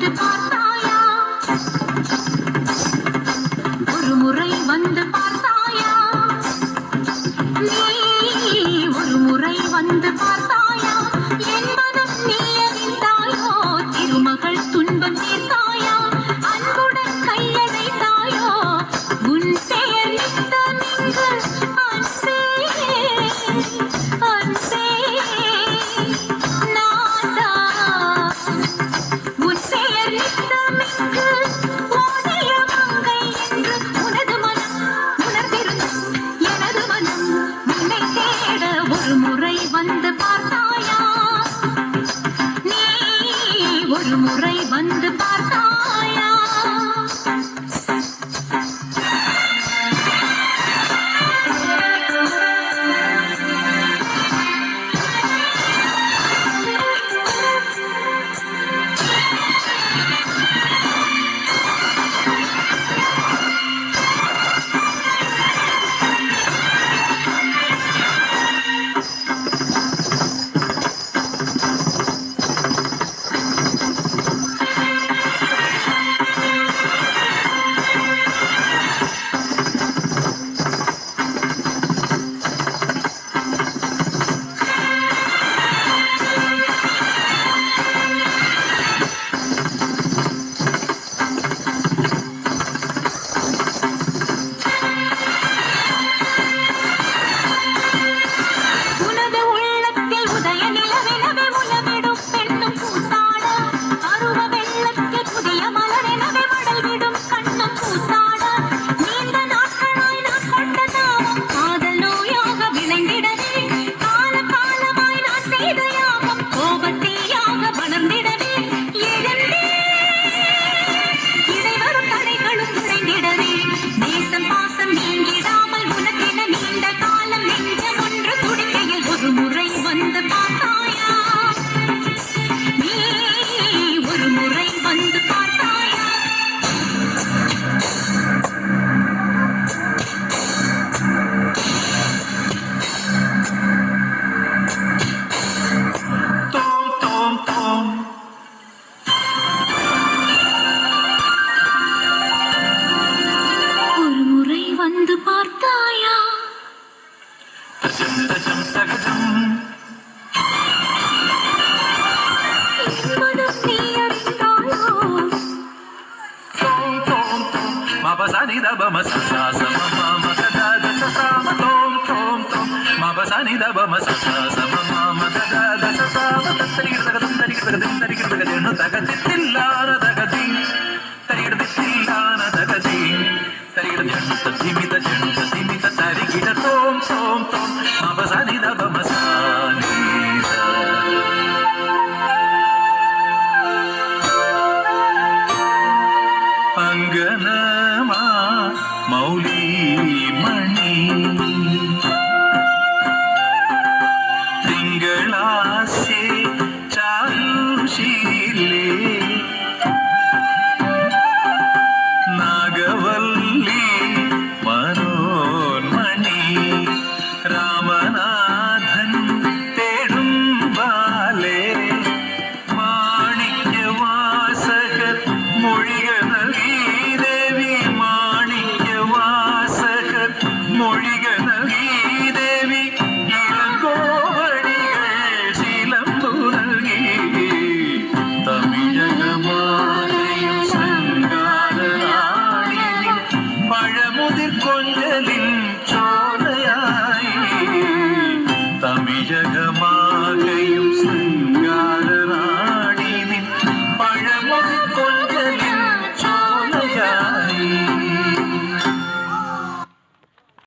வந்து பார்த்தாயா ஒரு முறை வந்து பார்த்தாயா நீ ஒரு முறை வந்து பார்த்தாயா என்பதும் நீ அறிந்தாயோ திருமகள் துன்பம் தீர்த்தாயா அன்புடன் கையடைத்தாயோ உன் பெயர் நித்தமிங்கு அன்பே அன்பே நாதா உன் பெயர் நித்தமிங்கு ஓடிய மங்கை என்று உனது மனம் உணர்ந்திருந்தும் எனது மனம் உன்னை தேட ஒரு முறை வந்து பார்த்தாயா நீ ஒரு முறை வந்து பார்த்தாயா வந்து பார்த்தாயா மனம் நீ அறிந்தாயோ மபசனி தபம சசாசம மகதத சசாம தோம் தோம் தோம் மபசனி தபம சசாசம மகதத சசாம தரிகிடதகதம் தரிகிடதகதம் தரிகிடதகதென்னு தகதித்தில்லான தகதி தரிகிடதித்தில்லான தகதி தரிகிடதென்னு ததிமித ஜென்னு ததிமித தரிகிட தோம் தோம் தோம் மபசனி தபம